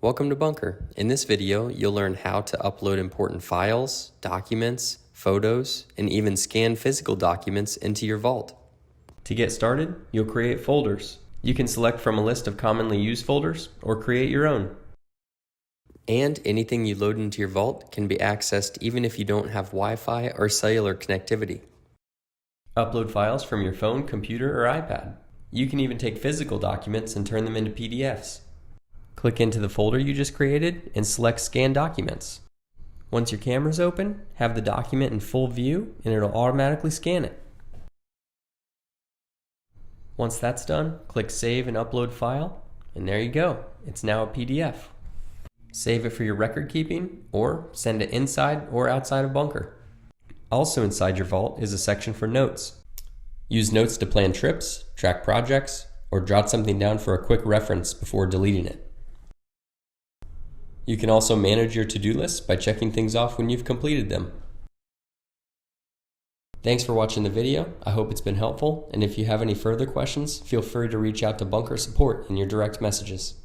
Welcome to BUNKR. In this video, you'll learn how to upload important files, documents, photos, and even scan physical documents into your vault. To get started, you'll create folders. You can select from a list of commonly used folders or create your own. And anything you load into your vault can be accessed even if you don't have Wi-Fi or cellular connectivity. Upload files from your phone, computer, or iPad. You can even take physical documents and turn them into PDFs. Click into the folder you just created and select Scan Documents. Once your camera's open, have the document in full view and it'll automatically scan it. Once that's done, click Save and Upload File, and there you go. It's now a PDF. Save it for your record keeping or send it inside or outside of BUNKR. Also inside your vault is a section for notes. Use notes to plan trips, track projects, or jot something down for a quick reference before deleting it. You can also manage your to-do list by checking things off when you've completed them. Thanks for watching the video. I hope it's been helpful, and if you have any further questions, feel free to reach out to BUNKR support in your direct messages.